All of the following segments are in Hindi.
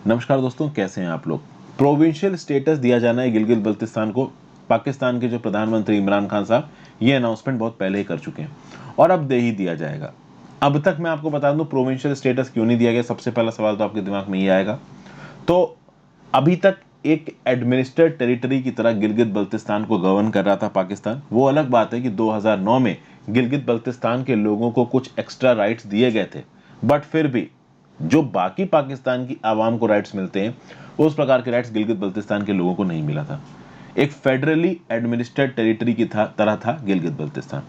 नमस्कार दोस्तों, कैसे हैं आप लोग। प्रोविंशियल स्टेटस दिया जाना है गिलगित बल्तिस्तान को। पाकिस्तान के जो प्रधानमंत्री इमरान खान साहब ये अनाउंसमेंट बहुत पहले ही कर चुके हैं और अब दे ही दिया जाएगा। अब तक मैं आपको बता दूं प्रोविंशियल स्टेटस क्यों नहीं दिया गया। सबसे पहला सवाल तो आपके दिमाग में ये आएगा। तो अभी तक एक एडमिनिस्ट्रेड टेरिटरी की तरह गिलगित बल्तिस्तान को गवर्न कर रहा था पाकिस्तान। वो अलग बात है कि 2009 में गिलगित बल्तिस्तान के लोगों को कुछ एक्स्ट्रा राइट्स दिए गए थे, बट फिर भी जो बाकी पाकिस्तान की आवाम को राइट्स मिलते हैं उस प्रकार के राइट्स गिलगित बल्तिस्तान के लोगों को नहीं मिला था। एक फेडरली एडमिनिस्ट्रेड टेरिटरी की तरह था गिलगित बल्तिस्तान।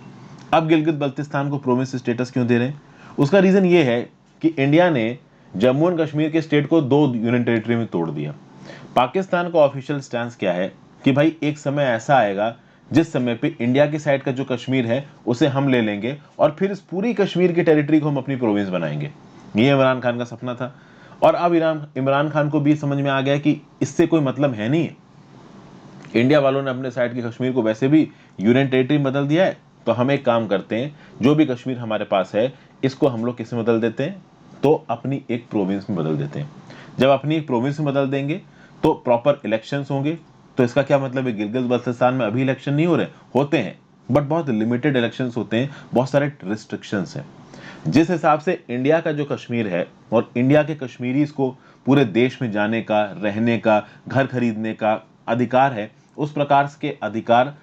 अब गिलगित बल्तिस्तान को प्रोविंस स्टेटस क्यों दे रहे हैं? उसका रीजन ये है कि इंडिया ने जम्मू एंड कश्मीर के स्टेट को दो यूनियन टेरिटरी में तोड़ दिया। पाकिस्तान का ऑफिशियल स्टैंस क्या है कि भाई एक समय ऐसा आएगा जिस समय पे इंडिया की साइड का जो कश्मीर है उसे हम ले लेंगे और फिर इस पूरी कश्मीर की टेरिटरी को हम अपनी प्रोविंस बनाएंगे। ये इमरान खान का सपना था और अब इमरान खान को भी समझ में आ गया कि इससे कोई मतलब है नहीं। इंडिया वालों ने अपने साइड के कश्मीर को वैसे भी यूनियन टेरिटरी में बदल दिया है, तो हम एक काम करते हैं, जो भी कश्मीर हमारे पास है इसको हम लोग किस में बदल देते हैं, तो अपनी एक प्रोविंस में बदल देते हैं। जब अपनी एक प्रोविंस में बदल देंगे तो प्रॉपर इलेक्शंस होंगे। तो इसका क्या मतलब है, गिलगित बल्तिस्तान में अभी इलेक्शन नहीं हो रहे, होते हैं बट बहुत लिमिटेड इलेक्शंस होते हैं, बहुत सारे रिस्ट्रिक्शंस हैं। जिस हिसाब से इंडिया का जो कश्मीर है और इंडिया के कश्मीरीज को पूरे देश में जाने का, रहने का, घर खरीदने का अधिकार है, उस प्रकार के अधिकार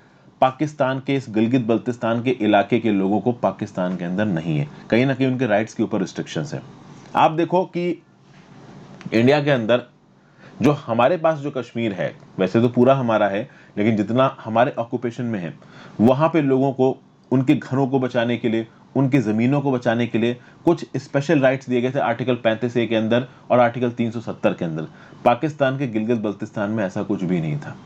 पाकिस्तान के इस गिलगित बल्तिस्तान के इलाके के लोगों को पाकिस्तान के अंदर नहीं है। कहीं ना कहीं उनके राइट्स के ऊपर रिस्ट्रिक्शंस है। आप देखो कि इंडिया के अंदर जो हमारे पास जो कश्मीर है वैसे तो पूरा हमारा है, लेकिन जितना हमारे ऑक्यूपेशन में है वहां पे लोगों को उनके घरों को बचाने के लिए, उनकी जमीनों को बचाने के लिए कुछ स्पेशल राइट्स दिए गए थे आर्टिकल 35A के अंदर और आर्टिकल 370 के अंदर। पाकिस्तान के गिलगित बल्तिस्तान में ऐसा कुछ भी नहीं था।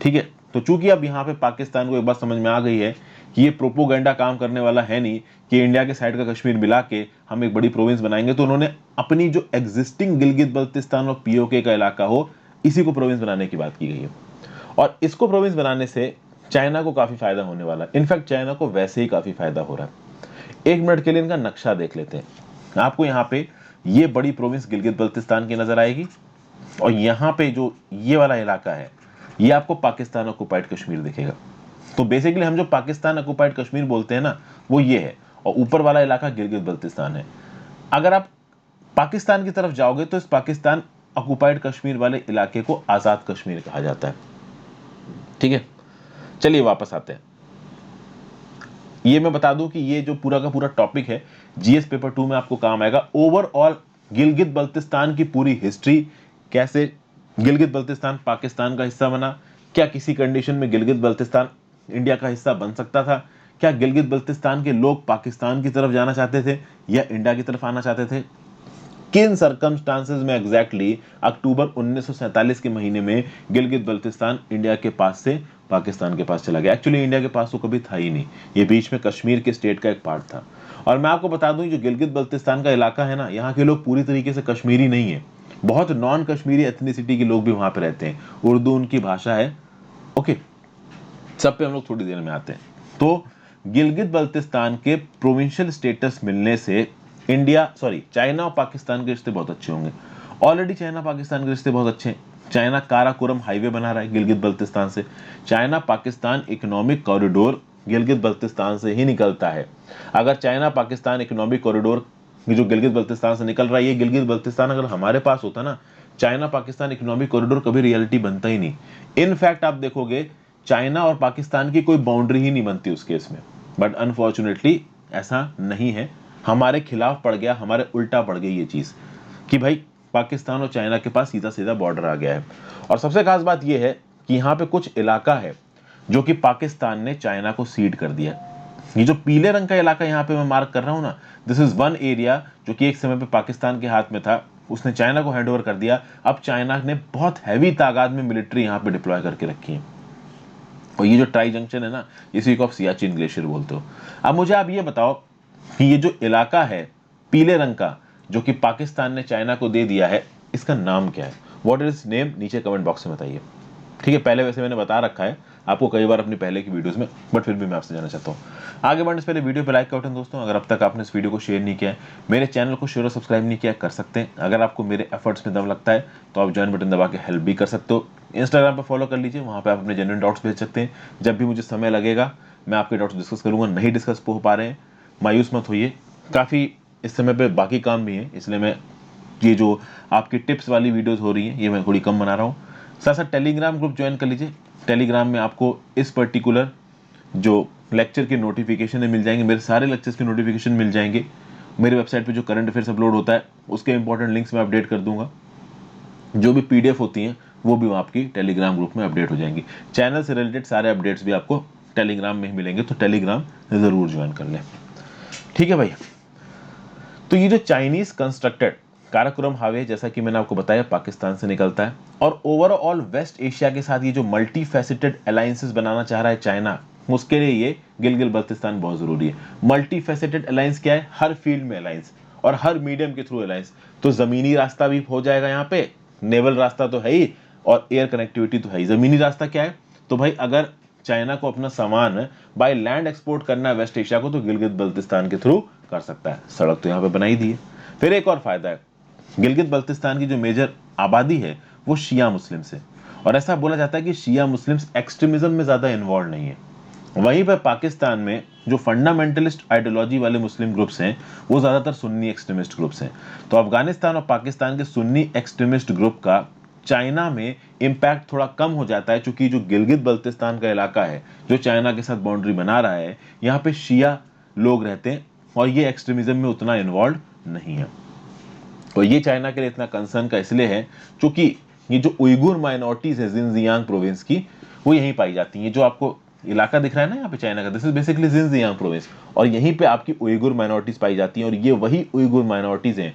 ठीक है, तो चूंकि अब यहाँ पे पाकिस्तान को एक बात समझ में आ गई है कि ये प्रोपोगंडा काम करने वाला है नहीं कि इंडिया के साइड का कश्मीर मिला के हम एक बड़ी प्रोविंस बनाएंगे, तो उन्होंने अपनी जो एग्जिस्टिंग गिलगित बल्तिस्तान और पीओके का इलाका हो इसी को प्रोविंस बनाने की बात की गई है। और इसको प्रोविंस बनाने से चाइना को काफी फायदा होने वाला है। इनफैक्ट चाइना को वैसे ही काफी फायदा हो रहा है। एक मिनट के लिए इनका नक्शा देख लेते हैं। आपको यहाँ पे ये बड़ी प्रोविंस गिलगित बल्तिस्तान की नजर आएगी और यहाँ पे जो ये वाला इलाका है ये आपको पाकिस्तान ऑक्युपाइड कश्मीर दिखेगा। तो बेसिकली हम जो पाकिस्तान ऑक्युपाइड कश्मीर बोलते हैं ना, वो ये है, और ऊपर वाला इलाका गिलगित बल्तिस्तान है। अगर आप पाकिस्तान की तरफ जाओगे तो इस पाकिस्तान ऑक्युपाइड कश्मीर वाले इलाके को आजाद कश्मीर कहा जाता है। ठीक है, चलिए वापस आते हैं। ये मैं बता दूं कि ये जो पूरा का पूरा टॉपिक है जीएस पेपर 2 में आपको काम आएगा। ओवरऑल गिलगित बल्तिस्तान की पूरी हिस्ट्री, कैसे गिलगित बल्तिस्तान पाकिस्तान का हिस्सा बना, क्या किसी कंडीशन में गिलगित बल्तिस्तान इंडिया का हिस्सा बन सकता था, क्या गिलगित बल्तिस्तान के लोग पाकिस्तान की तरफ जाना चाहते थे या इंडिया की तरफ आना चाहते थे, किन सरकमस्टांसेस में एग्जैक्टली अक्टूबर 1947 के महीने में गिलगित बल्तिस्तान इंडिया के पास से पाकिस्तान के पास चला गया। एक्चुअली इंडिया के पास तो कभी था ही नहीं, ये बीच में कश्मीर के स्टेट का एक पार्ट था। और मैं आपको बता दूं जो गिलगित बल्तिस्तान का इलाका है ना, यहाँ के लोग पूरी तरीके से कश्मीरी नहीं है, बहुत नॉन कश्मीरी एथनिसिटी के लोग भी वहां पे रहते हैं। उर्दू उनकी भाषा है। ओके, सब पे हम लोग थोड़ी देर में आते हैं। तो गिलगित बल्तिस्तान के प्रोविंशियल स्टेटस मिलने से चाइना और पाकिस्तान के रिश्ते बहुत अच्छे होंगे। ऑलरेडी चाइना पाकिस्तान के रिश्ते बहुत अच्छे हैं। चाइना काराकोरम हाईवे बना रहा है गिलगित बल्तिस्तान से। China Pakistan economic corridor Gilgit Baltistan से ही निकलता है। अगर चाइना पाकिस्तान इकोनॉमिक कॉरिडोर जो गिलगित बल्तिस्तान से निकल रहा है, ये गिलगित बल्तिस्तान अगर हमारे पास होता ना, चाइना पाकिस्तान इकोनॉमिक कॉरिडोर कभी रियलिटी बनता ही नहीं। इनफैक्ट आप देखोगे चाइना और पाकिस्तान की कोई बाउंड्री ही नहीं बनती उस केस में। बट अनफॉर्चुनेटली ऐसा नहीं है, हमारे खिलाफ पड़ गया, हमारे उल्टा पड़ गई ये चीज कि भाई पाकिस्तान और चाइना के पास सीधा सीधा बॉर्डर आ गया है। और सबसे खास बात यह है कि यहाँ पे कुछ इलाका है जो कि पाकिस्तान ने चाइना को सीड कर दिया। ये जो पीले रंग का इलाका यहाँ पे मैं मार्क कर रहा हूँ ना, दिस इज वन एरिया जो कि एक समय पे पाकिस्तान के हाथ में था, उसने चाइना को हैंड ओवर कर दिया। अब चाइना ने बहुत हैवी तादाद में मिलिट्री यहाँ पे डिप्लॉय करके रखी है। और ये जो ट्राई जंक्शन है ना, इसी को आप सियाचिन ग्लेशियर बोलते हो। अब मुझे आप ये बताओ कि ये जो इलाका है पीले रंग का जो कि पाकिस्तान ने चाइना को दे दिया है, इसका नाम क्या है? What is name? नीचे कमेंट बॉक्स में बताइए। ठीक है, पहले वैसे मैंने बता रखा है आपको कई बार अपनी पहले की वीडियोस में, बट फिर भी मैं आपसे जानना चाहता हूँ। आगे बढ़ने से पहले वीडियो पे लाइक का बटन दोस्तों, अगर अब तक आपने इस वीडियो को शेयर नहीं किया है, मेरे चैनल को शेयर और सब्सक्राइब नहीं किया, कर सकते हैं। अगर आपको मेरे एफर्ट्स में दम लगता है तो आप ज्वाइन बटन दबा के हेल्प भी कर सकते हो। इंस्टाग्राम पर फॉलो कर लीजिए, वहाँ पर आप अपने जेन्युइन डाउट्स भेज सकते हैं। जब भी मुझे समय लगेगा मैं आपके डाउट्स डिस्कस करूँगा। नहीं डिस्कस हो पा रहे हैं, मायूस मत होइए, काफ़ी इस समय पे बाकी काम भी है, इसलिए मैं ये जो आपकी टिप्स वाली वीडियोस हो रही हैं ये मैं थोड़ी कम बना रहा हूँ। साथ साथ टेलीग्राम ग्रुप ज्वाइन कर लीजिए। टेलीग्राम में आपको इस पर्टिकुलर जो लेक्चर के नोटिफिकेशन मिल जाएंगे, मेरे सारे लेक्चर्स के नोटिफिकेशन मिल जाएंगे। मेरे वेबसाइट पे जो करंट अफेयर्स अपलोड होता है उसके इंपॉर्टेंट लिंक्स मैं अपडेट कर दूंगा। जो भी पीडीएफ होती हैं वो भी आपकी टेलीग्राम ग्रुप में अपडेट हो जाएंगी। चैनल से रिलेटेड सारे अपडेट्स भी आपको टेलीग्राम में ही मिलेंगे, तो टेलीग्राम जरूर ज्वाइन कर लें। ठीक है भाई, तो ये जो चाइनीज कंस्ट्रक्टेड काराकोरम हाईवे, जैसा कि मैंने आपको बताया, पाकिस्तान से निकलता है और ओवरऑल वेस्ट एशिया के साथ ये जो मल्टी फैसेटेड अलायंसेस बनाना चाह रहा है चाइना, उसके लिए ये गिलगित बल्तिस्तान बहुत जरूरी है। मल्टी फैसेटेड अलायंस क्या है? हर फील्ड में अलायंस और हर मीडियम के थ्रू अलायंस। तो जमीनी रास्ता भी हो जाएगा यहाँ पे, नेवल रास्ता तो है ही और एयर कनेक्टिविटी तो है ही। जमीनी रास्ता क्या है? तो भाई अगर चाइना को अपना सामान बाय लैंड एक्सपोर्ट करना है वेस्ट एशिया को, तो गिलगित बल्तिस्तान के थ्रू कर सकता है। सड़क तो यहाँ पे बनाई दी है। फिर एक और फायदा है, गिलगित बल्तिस्तान की जो मेजर आबादी है वो शिया मुस्लिम्स है, और ऐसा बोला जाता है कि शिया मुस्लिम्स एक्सट्रीमिज्म में ज्यादा इन्वॉल्व नहीं है। वहीं पर पाकिस्तान में जो फंडामेंटलिस्ट आइडियोलॉजी वाले मुस्लिम ग्रुप्स हैं वो ज्यादातर सुन्नी एक्सट्रीमिस्ट ग्रुप्स हैं। तो अफगानिस्तान और पाकिस्तान के सुन्नी एक्सट्रीमिस्ट ग्रुप का चाइना में इंपैक्ट थोड़ा कम हो जाता है, क्योंकि जो गिलगित बल्तिस्तान का इलाका है जो चाइना के साथ बाउंड्री बना रहा है, यहाँ पे शिया लोग रहते हैं और ये एक्सट्रीमिज्म में उतना इन्वॉल्व नहीं है। और ये चाइना के लिए इतना कंसर्न का इसलिए है क्योंकि ये जो उइगुर माइनॉरिटीज है जिनजियांग प्रोविंस की, वो यहीं पाई जाती है। जो आपको इलाका दिख रहा है ना यहाँ पे चाइना का, this is basically Jinjiang province, और यहीं पे आपकी उइगुर माइनॉरिटीज पाई जाती हैं। और ये वही उइगुर माइनॉरिटीज हैं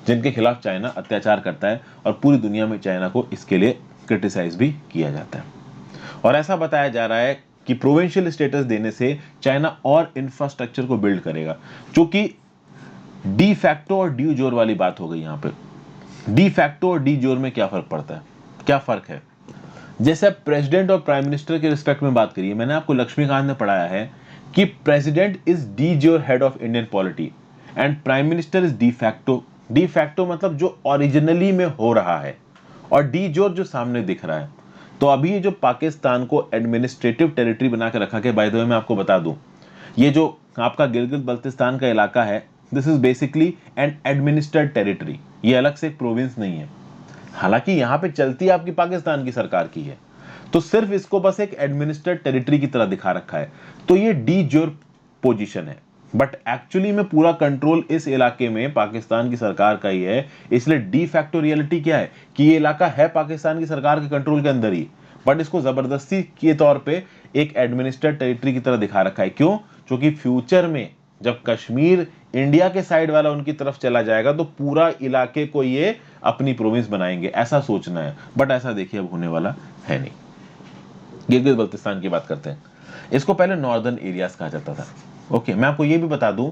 जिनके खिलाफ चाइना अत्याचार करता है और पूरी दुनिया में चाइना को इसके लिए क्रिटिसाइज भी किया जाता है। और ऐसा बताया जा रहा है कि प्रोविंशियल स्टेटस देने से चाइना और इंफ्रास्ट्रक्चर को बिल्ड करेगा, जो कि डी फैक्टो और डी जोर वाली बात हो गई। यहाँ पे डी फैक्टो और डी जोर में क्या फर्क पड़ता है, क्या फर्क है? जैसे प्रेसिडेंट और प्राइम मिनिस्टर के रिस्पेक्ट में बात करिए, मैंने आपको लक्ष्मीकांत ने पढ़ाया है कि प्रेसिडेंट इज डी जोर head of Indian polity and prime minister is de facto. De facto मतलब जो ओरिजिनली में हो रहा है, और डी जोर जो सामने दिख रहा है। तो अभी जो पाकिस्तान को एडमिनिस्ट्रेटिव टेरिटरी बना के रखा गया, बाय द वे मैं आपको बता दूं, ये जो आपका गिलगित बल्तिस्तान का इलाका है, this is basically an administered territory, ये अलग से एक प्रोविंस नहीं है। हालांकि यहाँ पे चलती आपकी पाकिस्तान की सरकार की है, तो सिर्फ इसको बस एक एडमिनिस्ट्रेड टेरिटरी की तरह दिखा रखा है। तो ये डी जोर पोजीशन है, बट एक्चुअली में पूरा कंट्रोल इस इलाके में पाकिस्तान की सरकार का ही है। इसलिए डी फैक्टो रियलिटी क्या है कि ये इलाका है पाकिस्तान की सरकार के कंट्रोल के अंदर ही, बट इसको जबरदस्ती के तौर पे एक एडमिनिस्ट्रेड टेरिटरी की तरह दिखा रखा है। क्यों? क्योंकि फ्यूचर में जब कश्मीर इंडिया के साइड वाला उनकी तरफ चला जाएगा तो पूरा इलाके को ये अपनी प्रोविंस बनाएंगे, ऐसा सोचना है। बट ऐसा देखिए अब होने वाला है नहीं। गिलगित बल्तिस्तान की बात करते हैं। इसको पहले नॉर्दर्न एरियाज कहा जाता था। ओके, मैं आपको ये भी बता दूं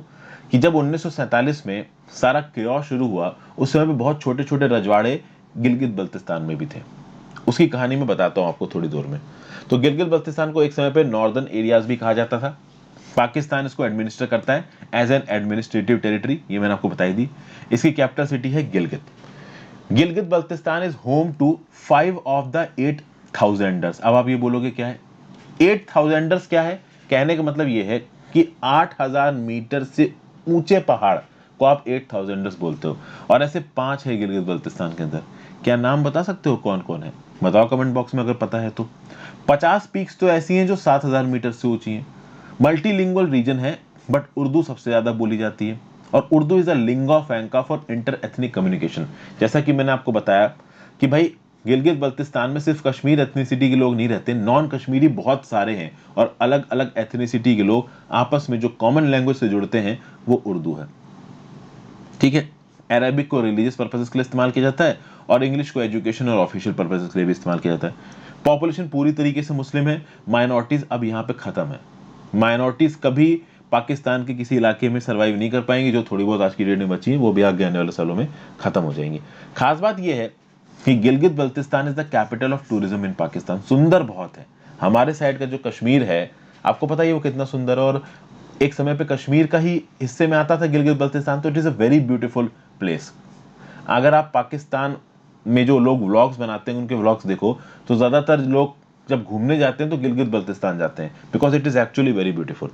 कि जब 1947 में सारा क्योस शुरू हुआ, उस समय पे बहुत छोटे छोटे रजवाड़े गिलगित बल्तिस्तान में भी थे। उसकी कहानी मैं बताता हूं आपको थोड़ी देर में। तो गिलगित बल्तिस्तान को एक समय पे नॉर्दर्न एरियाज भी कहा जाता था। पाकिस्तान इसको एडमिनिस्टर करता है एज एन एडमिनिस्ट्रेटिव टेरिटरी, ये मैंने आपको बताई दी। इसकी कैपिटल सिटी है Gilgit. Gilgit Baltistan is home to 5 of the 8 thousanders. अब आप ये बोलोगे क्या है 8 थाउजेंडर्स? क्या है कहने का मतलब ये है कि 8000 मीटर से ऊंचे पहाड़ को आप 8 थाउजेंडर्स बोलते हो, और ऐसे 5 है गिलगित बल्तिस्तान के अंदर। क्या नाम बता सकते हो कौन कौन है? बताओ कमेंट बॉक्स में अगर पता है तो। 50 पीक्स तो ऐसी हैं जो 7000 मीटर से ऊंची हैं। मल्टीलिंगुअल रीजन है, बट उर्दू सबसे ज्यादा बोली जाती है, और Urdu is a lingua फ्रैंका for inter ethnic communication. जैसा कि मैंने आपको बताया कि भाई गिलगित बल्तिस्तान में सिर्फ कश्मीर एथनिसिटी के लोग नहीं रहते, नॉन कश्मीरी बहुत सारे हैं, और अलग अलग एथनिसिटी के लोग आपस में जो कॉमन लैंग्वेज से जुड़ते हैं वो उर्दू है। ठीक है, अरबिक को रिलीजियस पर्पसेस के लिए इस्तेमाल किया जाता है, और इंग्लिश को एजुकेशन और ऑफिशियल पर्पसेस के लिए भी इस्तेमाल किया जाता है। पॉपुलेशन पूरी तरीके से मुस्लिम है। माइनॉरिटीज अब यहाँ पे खत्म है। माइनॉरिटीज कभी पाकिस्तान के किसी इलाके में सर्वाइव नहीं कर पाएंगे। जो थोड़ी बहुत आज की डेट में बची है वो भी आगे आने वाले सालों में खत्म हो जाएंगी। खास बात यह है कि Gilgit Baltistan is the capital of tourism in Pakistan. सुंदर बहुत है। हमारे साइड का जो कश्मीर है, आपको पता ही है वो कितना सुंदर है, और एक समय पे कश्मीर का ही हिस्से में आता था गिलगित बल्तिस्तान, तो it is a very beautiful place. अगर आप पाकिस्तान में जो लोग व्लॉग्स बनाते हैं उनके व्लॉग्स देखो, तो ज्यादातर लोग जब घूमने जाते हैं तो गिलगित बल्तिस्तान जाते हैं, because it is actually very beautiful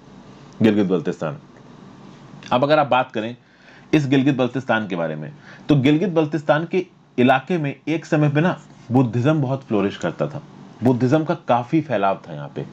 Gilgit Baltistan. अब अगर आप बात करें इस गिलगित बल्तिस्तान के बारे में, तो गिलगित बल्तिस्तान के इलाके में एक समय पे ना बुद्धिज्म बहुत फ्लोरिश करता था। बुद्धिज्म का काफी फैलाव था यहाँ पे।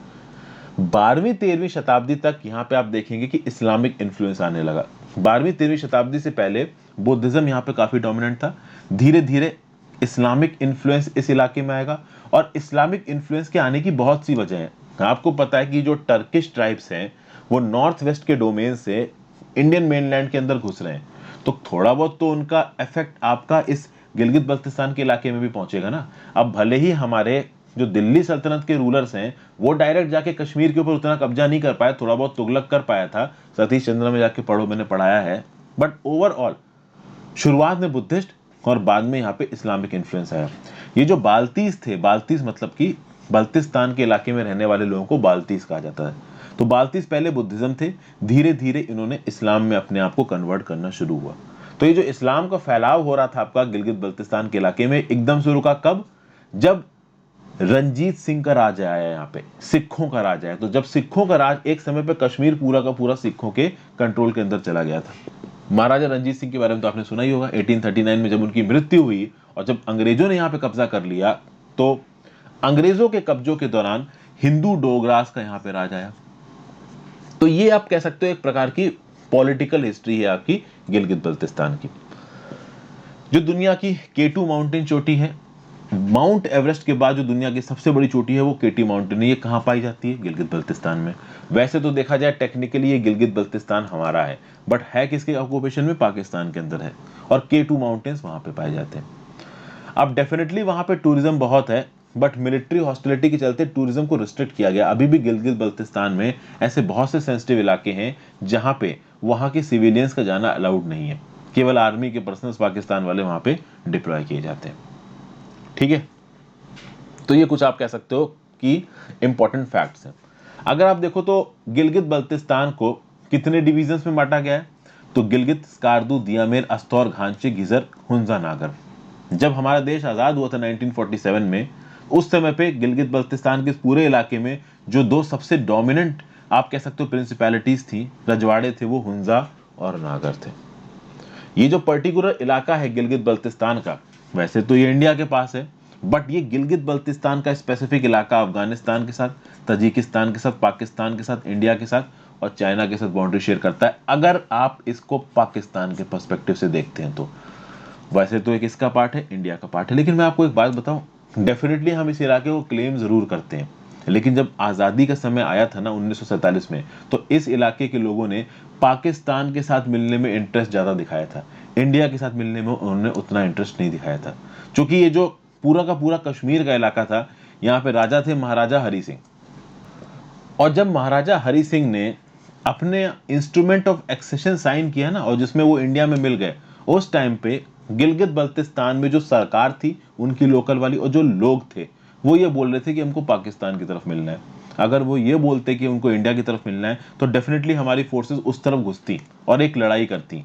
12वीं-13वीं शताब्दी तक यहाँ पे आप देखेंगे कि इस्लामिक इन्फ्लुएंस आने लगा। 12वीं-13वीं शताब्दी से पहले बुद्धिज्म यहाँ पे काफी डोमिनेंट था। धीरे धीरे इस्लामिक इन्फ्लुएंस इस इलाके में आएगा, और इस्लामिक इन्फ्लुएंस के आने की बहुत सी वजह है। आपको पता है कि जो टर्किश ट्राइब्स हैं वो नॉर्थ वेस्ट के डोमेन से इंडियन मेनलैंड के अंदर घुस रहे हैं, तो थोड़ा बहुत तो उनका इफेक्ट आपका इस गिलगित बल्तिस्तान के इलाके में भी पहुंचेगा ना। अब भले ही हमारे जो दिल्ली सल्तनत के रूलर्स हैं वो डायरेक्ट जाके कश्मीर के ऊपर उतना कब्जा नहीं कर पाए, थोड़ा बहुत तुगलक कर पाया था, सतीश चंद्र में जाके पढ़ो, मैंने पढ़ाया है, बट ओवरऑल शुरुआत में बुद्धिस्ट और बाद में यहाँ पे इस्लामिक इन्फ्लुएंस आया। ये जो बाल्तीस थे, बाल्तीस मतलब कि बल्तिस्तान के इलाके में रहने वाले लोगों को बाल्तीस कहा जाता है। तो बाल्तीस पहले बुद्धिज्म थे, धीरे धीरे इन्होंने इस्लाम में अपने आप को कन्वर्ट करना शुरू हुआ। तो ये जो इस्लाम का फैलाव हो रहा था आपका गिलगित बल्तिस्तान के इलाके में, एकदम से रुका कब? जब रंजीत सिंह का राज आया यहाँ पे, सिखों का राज आया। तो जब सिखों का राज, एक समय पे कश्मीर पूरा का पूरा सिखों के कंट्रोल के अंदर चला गया था। महाराजा रंजीत सिंह के बारे में तो आपने सुना ही होगा। 1839 में जब उनकी मृत्यु हुई और जब अंग्रेजों ने यहाँ पे कब्जा कर लिया, तो अंग्रेजों के कब्जों के दौरान हिंदू डोगरास का यहाँ पे राज आया। तो ये आप कह सकते हो एक प्रकार की पॉलिटिकल हिस्ट्री है आपकी गिलगित बल्तिस्तान की। जो दुनिया की K2 माउंटेन चोटी है, माउंट एवरेस्ट के बाद जो दुनिया की सबसे बड़ी चोटी है वो KT माउंटेन है। ये कहां पाई जाती है? गिलगित बल्तिस्तान में। वैसे तो देखा जाए टेक्निकली ये गिलगित बल्तिस्तान हमारा है, बट है किसके ऑक्यूपेशन में? पाकिस्तान के अंदर है, और K2 माउंटेन्स वहां पे पाए जाते हैं। अब डेफिनेटली वहां पे टूरिज्म बहुत है, बट मिलिट्री हॉस्टिलिटी के चलते टूरिज्म को रिस्ट्रिक्ट किया गया। अभी भी गिलगित बल्तिस्तान में ऐसे बहुत से सेंसिटिव इलाके हैं जहां पे वहां के सिविलियंस का जाना अलाउड नहीं है। केवल आर्मी के पर्सनल्स पाकिस्तान वाले वहां पे डिप्लॉय किए जाते हैं। ठीक है, तो ये कुछ आप कह सकते हो कि इंपॉर्टेंट फैक्ट्स हैं। अगर आप देखो तो गिलगित बल्तिस्तान को कितने डिवीजन्स में बांटा गया है? तो गिलगित, स्कार्दू, दियामेर, अस्तौर, घांचे, गिजर, हुंजा, नागर। जब हमारा देश आजाद हुआ था 1947 में, उस समय पे गिलगित बल्तिस्तान के पूरे इलाके में जो दो सबसे डोमिनेंट आप कह सकते हो प्रिंसिपैलिटीज थी, रजवाड़े थे, वो हुंजा और नागर थे। ये जो पर्टिकुलर इलाका है गिलगित बल्तिस्तान का, वैसे तो ये इंडिया के पास है, बट ये गिलगित बल्तिस्तान का स्पेसिफिक इलाका अफगानिस्तान के साथ, तजिकिस्तान के साथ, पाकिस्तान के साथ, इंडिया के साथ और चाइना के साथ बाउंड्री शेयर करता है, अगर आप इसको पाकिस्तान के पर्सपेक्टिव से देखते हैं तो। वैसे तो एक इसका पार्ट है, इंडिया का पार्ट है, लेकिन मैं आपको एक बात बताऊं, डेफिनेटली हम इस इलाके को क्लेम जरूर करते हैं, लेकिन जब आज़ादी का समय आया था ना 1947 में, तो इस इलाके के लोगों ने पाकिस्तान के साथ मिलने में इंटरेस्ट ज़्यादा दिखाया था। इंडिया के साथ मिलने में उन्होंने उतना इंटरेस्ट नहीं दिखाया था, क्योंकि ये जो पूरा का पूरा कश्मीर का इलाका था, यहाँ पे राजा थे महाराजा हरि सिंह। और जब महाराजा हरि सिंह ने अपने इंस्ट्रूमेंट ऑफ एक्सेशन साइन किया ना, और जिसमें वो इंडिया में मिल गए, उस टाइम पे गिलगित बल्तिस्तान में जो सरकार थी उनकी लोकल वाली, और जो लोग थे वो ये बोल रहे थे कि हमको पाकिस्तान की तरफ मिलना है। अगर वो ये बोलते कि उनको इंडिया की तरफ मिलना है, तो डेफिनेटली हमारी फोर्सेस उस तरफ घुसती और एक लड़ाई करती।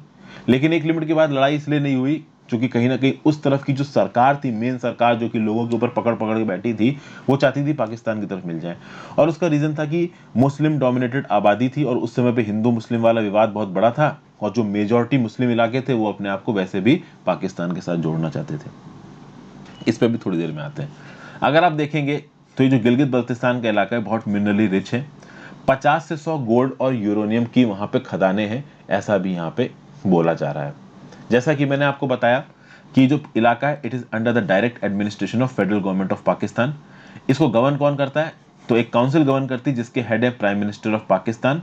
लेकिन एक लिमिट के बाद लड़ाई इसलिए नहीं हुई क्योंकि कहीं ना कहीं उस तरफ की जो सरकार थी, मेन सरकार जो कि लोगों के ऊपर पकड़ पकड़ के बैठी थी, वो चाहती थी पाकिस्तान की तरफ मिल जाए। और उसका रीजन था कि मुस्लिम डोमिनेटेड आबादी थी, और उस समय पे हिंदू मुस्लिम वाला विवाद बहुत बड़ा था, और जो मेजॉरिटी मुस्लिम इलाके थे वो अपने आप को वैसे भी पाकिस्तान के साथ जोड़ना चाहते थे। इस पर भी थोड़ी देर में आते हैं। अगर आप देखेंगे तो ये जो गिलगित बल्तिस्तान का इलाका है बहुत मिनरली रिच है। 50 से 100 गोल्ड और यूरेनियम की वहां पे खदानें हैं, ऐसा भी यहाँ पे बोला जा रहा है। जैसा कि मैंने आपको बताया कि जो इलाका है it is under the direct administration of federal government of Pakistan. इसको गवर्न कौन करता है? तो एक काउंसिल गवर्न करती है जिसके हेड है प्राइम मिनिस्टर ऑफ पाकिस्तान।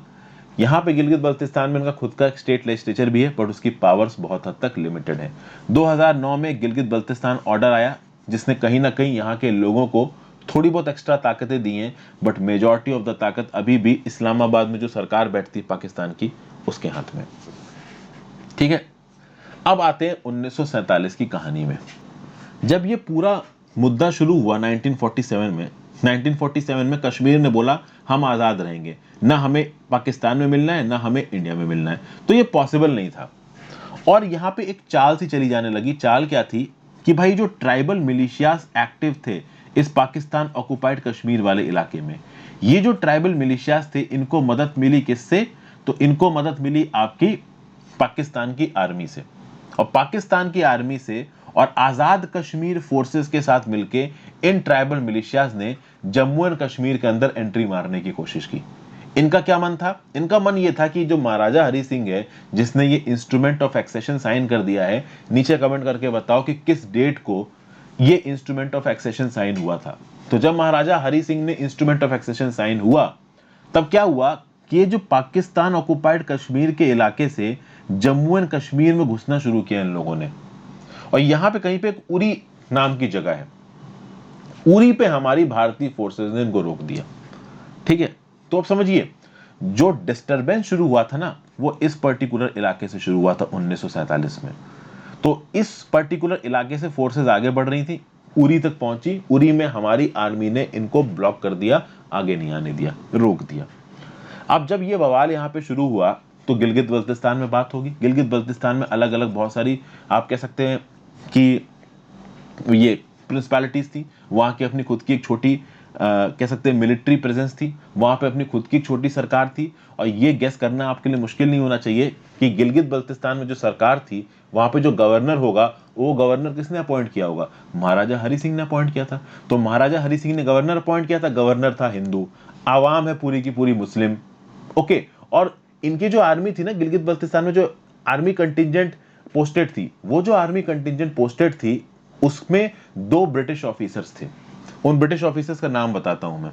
यहाँ पे गिलगित बल्तिस्तान में उनका खुद का एक स्टेट लेजिस्लेचर भी है, बट उसकी पावर्स बहुत हद तक लिमिटेड है। 2009 में गिलगित बल्तिस्तान ऑर्डर आया जिसने कहीं ना कहीं यहाँ के लोगों को थोड़ी बहुत एक्स्ट्रा ताकतें दी हैं, बट मेजॉरिटी ऑफ द ताकत अभी भी इस्लामाबाद में जो सरकार बैठती है पाकिस्तान की, उसके हाथ में। ठीक है, अब आते हैं 1947 की कहानी में। जब ये पूरा मुद्दा शुरू हुआ 1947 में कश्मीर ने बोला हम आज़ाद रहेंगे, ना हमें पाकिस्तान में मिलना है ना हमें इंडिया में मिलना है, तो ये पॉसिबल नहीं था। और यहाँ पे एक चाल सी चली जाने लगी। चाल क्या थी कि भाई जो ट्राइबल मिलिशियाज एक्टिव थे इस पाकिस्तान ऑक्युपाइड कश्मीर वाले इलाके में, ये जो ट्राइबल मिलिशियाज थे इनको मदद मिली किससे? तो इनको मदद मिली आपकी पाकिस्तान की आर्मी से, और पाकिस्तान की आर्मी से और आजाद कश्मीर फोर्सेस के साथ मिलके इन ट्राइबल मिलिशियाज ने जम्मू एंड कश्मीर के अंदर एंट्री मारने की कोशिश की। इनका क्या मन था? इनका मन ये था कि जो महाराजा हरि सिंह है जिसने ये इंस्ट्रूमेंट ऑफ एक्सेशन साइन कर दिया है, नीचे कमेंट करके बताओ कि किस डेट को ये इंस्ट्रूमेंट ऑफ एक्सेशन साइन हुआ था। तो जब महाराजा हरि सिंह ने इंस्ट्रूमेंट ऑफ एक्सेशन साइन हुआ, तब क्या हुआ कि ये जो पाकिस्तान ऑक्युपाइड कश्मीर के इलाके से जम्मू एंड कश्मीर में घुसना शुरू किया इन लोगों ने। और यहां पे कहीं पे एक उरी नाम की जगह है, उरी पे हमारी भारतीय फोर्सेस ने इनको रोक दिया। ठीक है, तो अब समझिए जो डिस्टरबेंस शुरू हुआ था ना, वो इस पर्टिकुलर इलाके से शुरू हुआ था 1947 में। तो इस पर्टिकुलर इलाके से फोर्सेस आगे बढ़ रही थी, उरी तक पहुंची, उरी में हमारी आर्मी ने इनको ब्लॉक कर दिया, आगे नहीं आने दिया, रोक दिया। अब जब ये बवाल यहाँ पे शुरू हुआ तो गिलगित बल्तिस्तान में बात होगी। गिलगित बल्तिस्तान में अलग अलग बहुत सारी आप कह सकते हैं कि ये प्रिंसिपैलिटीज थी, वहाँ की अपनी खुद की एक छोटी कह सकते हैं मिलिट्री प्रेजेंस थी, वहाँ पे अपनी खुद की छोटी सरकार थी। और ये गेस करना आपके लिए मुश्किल नहीं होना चाहिए कि गिलगित बल्तिस्तान में जो सरकार थी वहाँ पे जो गवर्नर होगा, वो गवर्नर किसने अपॉइंट किया होगा? महाराजा हरि सिंह ने अपॉइंट किया था। तो महाराजा हरि सिंह ने गवर्नर अपॉइंट किया था, गवर्नर था हिंदू, आवाम है पूरी की पूरी मुस्लिम। ओके, और इनकी जो आर्मी थी ना गिलगित बल्तिस्तान में, जो आर्मी कंटिजेंट पोस्टेड थी, वो जो आर्मी कंटिजेंट पोस्टेड थी उसमें 2 ब्रिटिश ऑफिसर्स थे। उन ब्रिटिश ऑफिसर्स का नाम बताता हूं मैं।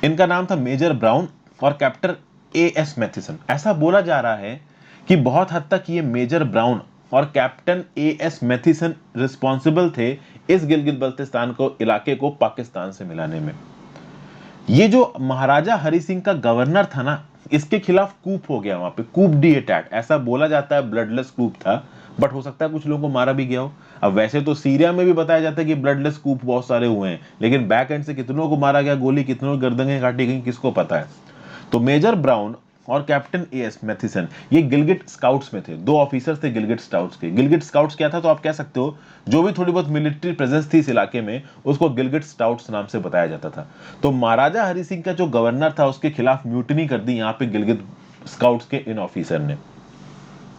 इनका नाम था मेजर ब्राउन और कैप्टन एएस मैथिसन। ऐसा बोला जा रहा है कि बहुत हद तक ये मेजर ब्राउन और कैप्टन एएस मैथिसन रिस्पॉन्सिबल थे इस गिलगित बल्तिस्तान को इलाके को पाकिस्तान से मिलाने में। ये जो महाराजा हरि सिंह का गवर्नर था ना, इसके खिलाफ कूप हो गया वहां पे, कूप डी अटैक ऐसा बोला जाता है, ब्लडलेस कूप था, बट हो सकता है कुछ लोगों को मारा भी गया हो। अब वैसे तो सीरिया में भी बताया जाता है कि ब्लडलेस कूप बहुत सारे हुए हैं, लेकिन बैक एंड से कितनों को मारा गया, गोली कितनों की गर्दनें काटी गई, किसको पता है। तो मेजर ब्राउन और कैप्टन एएस मैथिसन ये गिलगिट स्काउट्स में थे, 2 ऑफिसर्स थे गिलगिट स्काउट्स के। गिलगिट स्काउट्स क्या था? तो आप कह सकते हो जो भी थोड़ी बहुत मिलिट्री प्रेजेंस थी इस इलाके में, उसको गिलगिट स्काउट्स नाम से बताया जाता था। तो महाराजा हरि सिंह का जो गवर्नर था उसके खिलाफ म्यूटिनी कर दी यहाँ पे गिलगित स्काउट्स के इन ऑफिसर ने।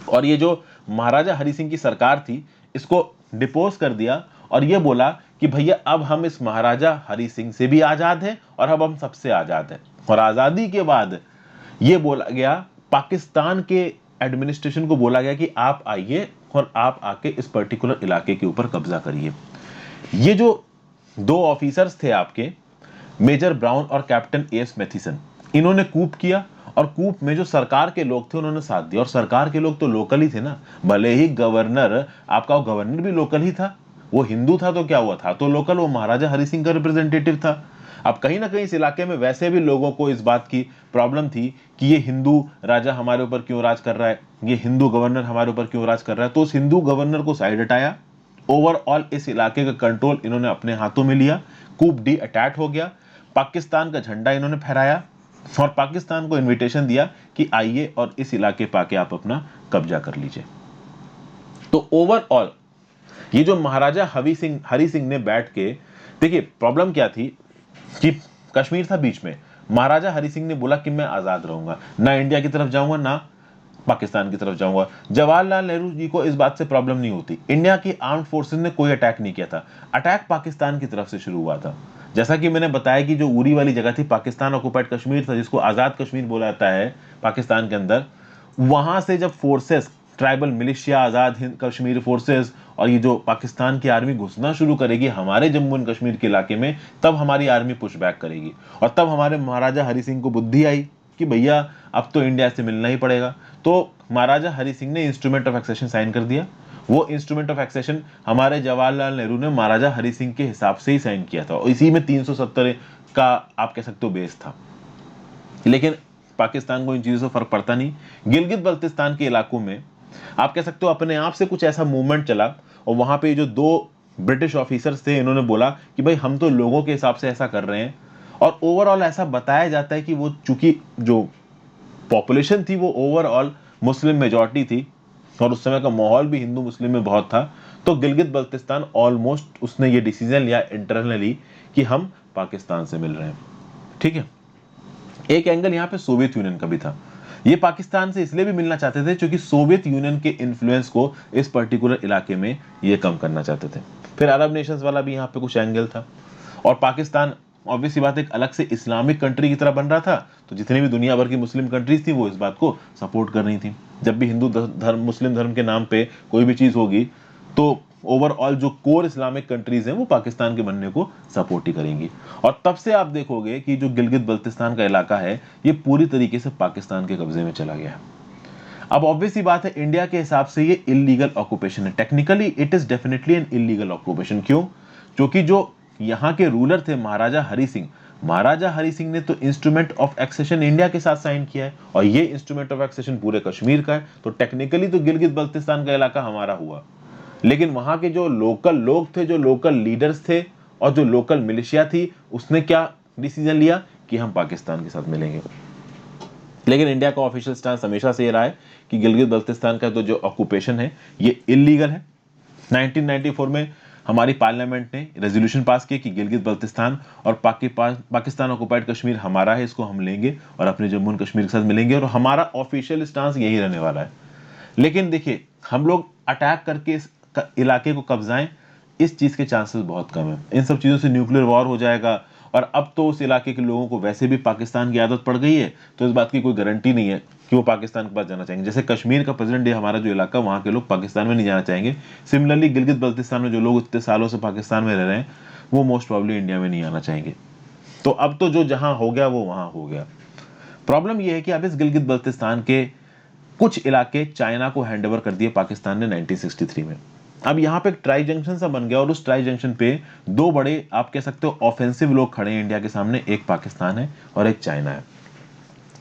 और ये जो महाराजा हरि सिंह की सरकार थी इसको डिपोज कर दिया और ये बोला कि भैया अब हम इस महाराजा हरि सिंह से भी आजाद हैं और अब हम सबसे आजाद हैं। और आजादी के बाद ये बोला गया, पाकिस्तान के एडमिनिस्ट्रेशन को बोला गया कि आप आइए और आप आके इस पर्टिकुलर इलाके के ऊपर कब्जा करिए। ये जो 2 ऑफिसर्स थे आपके, मेजर ब्राउन और कैप्टन एएस मैथिसन, इन्होंने कूप किया और कूप में जो सरकार के लोग थे उन्होंने साथ दिया। और सरकार के लोग तो लोकल ही थे ना, भले ही गवर्नर आपका गवर्नर भी लोकल ही था, वो हिंदू था तो क्या हुआ था तो लोकल, वो महाराजा हरि सिंह का रिप्रेजेंटेटिव था। अब कहीं ना कहीं इस इलाके में वैसे भी लोगों को इस बात की प्रॉब्लम थी कि ये हिंदू राजा हमारे ऊपर क्यों राज कर रहा है, ये हिंदू गवर्नर हमारे ऊपर क्यों राज कर रहा है। तो उस हिंदू गवर्नर को साइड हटाया, ओवरऑल इस इलाके का कंट्रोल इन्होंने अपने हाथों में लिया, कूप डी अटैक हो गया, पाकिस्तान का झंडा इन्होंने फहराया और पाकिस्तान को इनविटेशन दिया कि आइए और इस इलाके पे आके आप अपना कब्जा कर लीजिए। तो ओवरऑल ये जो महाराजा हरि सिंह ने बैठ के, देखिए प्रॉब्लम क्या थी कि कश्मीर था बीच में, महाराजा हरि सिंह ने बोला कि मैं आजाद रहूंगा, ना इंडिया की तरफ जाऊंगा ना पाकिस्तान की तरफ जाऊंगा। जवाहरलाल नेहरू जी को इस बात से प्रॉब्लम नहीं होती, इंडिया की आर्म्ड फोर्सेस ने कोई अटैक नहीं किया था, अटैक पाकिस्तान की तरफ से शुरू हुआ था। जैसा कि मैंने बताया कि जो उरी वाली जगह थी पाकिस्तान ऑक्युपाइड कश्मीर था, जिसको आजाद कश्मीर बोला जाता है पाकिस्तान के अंदर, वहां से जब forces tribal militia, Azad Hind Kashmir forces और ये जो पाकिस्तान की आर्मी घुसना शुरू करेगी हमारे जम्मू एंड कश्मीर के इलाके में, तब हमारी आर्मी पुश बैक करेगी। और तब हमारे महाराजा हरि सिंह को बुद्धि आई कि भैया अब तो इंडिया से मिलना ही पड़ेगा। तो महाराजा हरि सिंह ने इंस्ट्रूमेंट ऑफ एक्सेशन साइन कर दिया। वो इंस्ट्रूमेंट ऑफ एक्सेशन हमारे जवाहरलाल नेहरू ने महाराजा हरि सिंह के हिसाब से ही साइन किया था, और इसी में 370 का आप कह सकते हो बेस था। लेकिन पाकिस्तान को इन चीजों से फर्क पड़ता नहीं। गिलगित बल्तिस्तान के इलाकों में आप कह सकते हो अपने आप से कुछ ऐसा मूवमेंट चला, और वहां पे जो 2 ब्रिटिश ऑफिसर्स थे, इन्होंने बोला कि भाई हम तो लोगों के हिसाब से ऐसा कर रहे हैं, और ओवरऑल ऐसा बताया जाता है कि वो चूंकि जो पॉपुलेशन थी वो ओवरऑल मुस्लिम मेजॉरिटी थी और उस समय का माहौल भी हिंदू मुस्लिम में बहुत था, तो गिलगित बल्तिस्तान ऑलमोस्ट उसने ये डिसीजन लिया इंटरनली कि हम पाकिस्तान से मिल रहे हैं। ठीक है, एक एंगल यहाँ पे सोवियत यूनियन का भी था। ये पाकिस्तान से इसलिए भी मिलना चाहते थे क्योंकि सोवियत यूनियन के इन्फ्लुएंस को इस पर्टिकुलर इलाके में ये कम करना चाहते थे। फिर अरब नेशंस वाला भी यहाँ पे कुछ एंगल था, और पाकिस्तान ऑब्वियस बात एक अलग से इस्लामिक कंट्री की तरह बन रहा था, तो जितनी भी दुनिया भर की मुस्लिम कंट्रीज थी वो इस बात को सपोर्ट कर रही थी। जब भी हिंदू धर्म मुस्लिम धर्म के नाम पे कोई भी चीज होगी तो ओवरऑल जो कोर इस्लामिक कंट्रीज हैं वो पाकिस्तान के बनने को सपोर्ट ही करेंगी। और तब से आप देखोगे कि जो गिलगित बल्तिस्तान का इलाका है ये पूरी तरीके से पाकिस्तान के कब्जे में चला गया है। अब ऑब्वियस ही बात है इंडिया के हिसाब से ये इलीगल ऑक्यूपेशन है, technically it is definitely an illegal occupation. क्यों? क्योंकि जो यहाँ के रूलर थे महाराजा हरि सिंह, महाराजा हरि सिंह ने तो इंस्ट्रूमेंट ऑफ एक्सेशन इंडिया के साथ साइन किया है, और ये इंस्ट्रूमेंट ऑफ एक्सेशन पूरे कश्मीर का है, तो टेक्निकली तो गिलगित बल्तिस्तान का इलाका हमारा हुआ। लेकिन वहां के जो लोकल लोग थे, जो लोकल लीडर्स थे और जो लोकल मिलिशिया थी, उसने क्या डिसीजन लिया कि हम पाकिस्तान के साथ मिलेंगे। लेकिन इंडिया का ऑफिशियल स्टैंड हमेशा से ये रहा है कि गिलगित बल्तिस्तान का तो जो ऑक्यूपेशन है ये इलीगल है। 1994 में हमारी पार्लियामेंट ने रेजोल्यूशन पास किया कि गिलगित बल्तिस्तान और पाकिस्तान ऑक्युपाइड कश्मीर हमारा है, इसको हम लेंगे और अपने जम्मू एंड कश्मीर के साथ मिलेंगे, और हमारा ऑफिशियल स्टांस यही रहने वाला है। लेकिन देखिए, हम लोग अटैक करके इस इलाके को कब्जाएं, इस चीज के चांसेस बहुत कम है। इन सब चीजों से न्यूक्लियर वॉर हो जाएगा, और अब तो उस इलाके के लोगों को वैसे भी पाकिस्तान की आदत पड़ गई है, तो इस बात की कोई गारंटी नहीं है कि वो पाकिस्तान के पास जाना चाहेंगे। जैसे कश्मीर का प्रेजेंट डे हमारा जो इलाका, वहां के लोग पाकिस्तान में नहीं जाना चाहेंगे। सिमिलरली गिलगित बल्तिस्तान में जो लोग इतने सालों से पाकिस्तान में रह रहे हैं वो मोस्ट प्रॉब्ली इंडिया में नहीं आना चाहेंगे। तो अब तो जो जहां हो गया वो वहां हो गया। प्रॉब्लम यह है कि अब इस गिलगित बल्तिस्तान के कुछ इलाके चाइना को हैंडओवर कर दिए पाकिस्तान ने 1963 में। अब यहाँ पे एक ट्राई जंक्शन सा बन गया, और उस ट्राई जंक्शन पे दो बड़े आप कह सकते हो ऑफेंसिव लोग खड़े हैं इंडिया के सामने, एक पाकिस्तान है और एक चाइना है।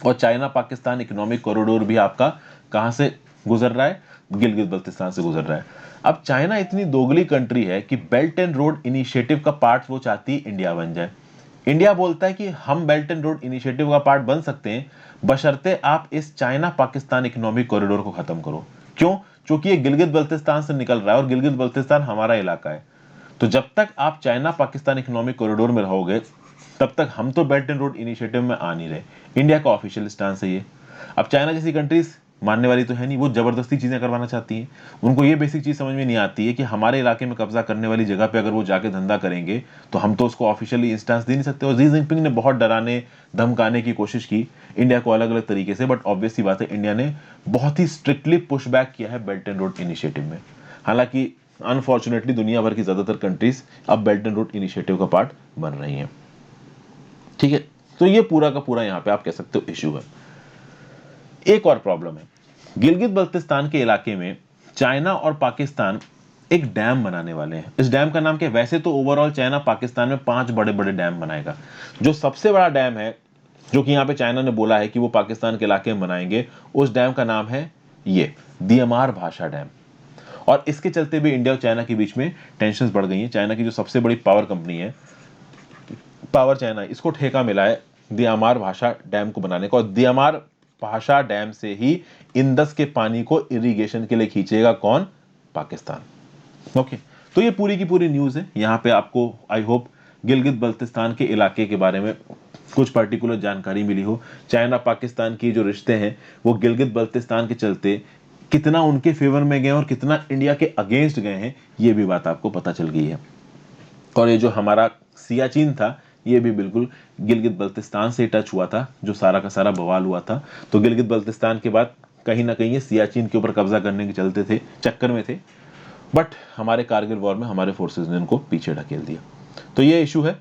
और चाइना पाकिस्तान इकोनॉमिक कॉरिडोर भी आपका कहां से गुजर रहा है? गिलगित बल्तिस्तान से गुजर रहा है। अब चाइना इतनी दोगली कंट्री है कि बेल्ट एंड रोड इनिशिएटिव का पार्ट वो चाहती है इंडिया बन जाए। इंडिया बोलता है कि हम बेल्ट एंड रोड इनिशिएटिव का पार्ट बन सकते हैं बशर्ते आप इस चाइना पाकिस्तान इकोनॉमिक कॉरिडोर को खत्म करो। क्यों? क्योंकि ये गिलगित बल्तिस्तान से निकल रहा है और गिलगित बल्तिस्तान हमारा इलाका है। तो जब तक आप चाइना पाकिस्तान इकोनॉमिक कॉरिडोर में रहोगे तब तक हम तो बेल्ट एंड रोड इनिशिएटिव में आ नहीं रहे। इंडिया का ऑफिशियल स्टांस है ये। अब चाइना जैसी कंट्रीज मानने वाली तो है नहीं, वो जबरदस्ती चीजें करवाना चाहती हैं। उनको ये बेसिक चीज समझ में नहीं आती है कि हमारे इलाके में कब्जा करने वाली जगह पे अगर वो जाके धंधा करेंगे तो हम तो उसको ऑफिशियली इंस्टांस दे नहीं सकते। और जी जिनपिंग ने बहुत डराने धमकाने की कोशिश की इंडिया को अलग अलग तरीके से, बट ऑब्वियस सी बात है इंडिया ने बहुत ही स्ट्रिक्टली पुश बैक किया है बेल्ट एंड रोड इनिशिएटिव में। हालांकि अनफॉर्चुनेटली दुनिया भर की ज्यादातर कंट्रीज अब बेल्ट एंड रोड इनिशिएटिव का पार्ट बन रही हैं। ठीक है, तो ये पूरा का पूरा यहाँ पे आप कह सकते हो इश्यू है। एक और प्रॉब्लम है, गिलगित बल्तिस्तान के इलाके में चाइना और पाकिस्तान एक डैम बनाने वाले हैं। इस डैम का नाम क्या है? वैसे तो ओवरऑल चाइना पाकिस्तान में 5 बड़े बड़े डैम बनाएगा। जो सबसे बड़ा डैम है जो कि यहाँ पे चाइना ने बोला है कि वो पाकिस्तान के इलाके में बनाएंगे, उस डैम का नाम है ये दियामार भाषा डैम। और इसके चलते भी इंडिया और चाइना के बीच में टेंशन बढ़ गई है। चाइना की जो सबसे बड़ी पावर कंपनी है पावर चाइना, इसको ठेका मिला है दियामार भाषा डैम को बनाने का, और दियामार भाषा डैम से ही इंदस के पानी को इरिगेशन के लिए खींचेगा कौन? पाकिस्तान। ओके, तो ये पूरी की पूरी न्यूज है। यहाँ पे आपको आई होप गिलगित बल्तिस्तान के इलाके के बारे में कुछ पर्टिकुलर जानकारी मिली हो। चाइना पाकिस्तान की जो रिश्ते हैं वो गिलगित बल्तिस्तान के चलते कितना उनके फेवर में गए और कितना इंडिया के अगेंस्ट गए हैं, ये भी बात आपको पता चल गई है। और ये जो हमारा सियाचिन था ये भी बिल्कुल गिलगित बल्तिस्तान से टच हुआ था, जो सारा का सारा बवाल हुआ था। तो गिलगित बल्तिस्तान के बाद कहीं ना कहीं ये सियाचिन के ऊपर कब्जा करने के चलते थे, चक्कर में थे, बट हमारे कारगिल वॉर में हमारे फोर्सेज ने उनको पीछे ढकेल दिया। तो ये इशू है।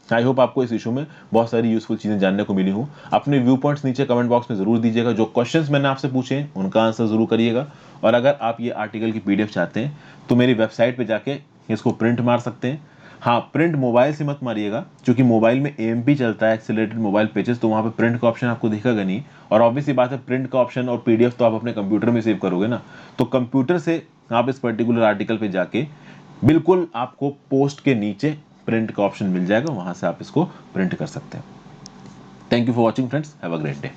आई होप आपको इस इशू में बहुत सारी यूजफुल चीजें जानने को मिली हूँ। अपने व्यू पॉइंट्स नीचे कमेंट बॉक्स में जरूर दीजिएगा। जो क्वेश्चंस मैंने आपसे पूछे हैं उनका आंसर जरूर करिएगा। और अगर आप ये आर्टिकल की पीडीएफ चाहते हैं तो मेरी वेबसाइट पे जाके इसको प्रिंट मार सकते हैं। हाँ, प्रिंट मोबाइल से मत मारिएगा क्योंकि मोबाइल में एएमपी चलता है, एक्सेलरेटेड मोबाइल पेजेस, तो वहाँ पे प्रिंट का ऑप्शन आपको दिखेगा नहीं। और ऑब्वियसली बात है, प्रिंट का ऑप्शन और पीडीएफ तो आप अपने कंप्यूटर में सेव करोगे ना, तो कंप्यूटर से आप इस पर्टिकुलर आर्टिकल पे जाके बिल्कुल आपको पोस्ट के नीचे प्रिंट का ऑप्शन मिल जाएगा, वहां से आप इसको प्रिंट कर सकते हैं। Thank you for watching friends, have a great day.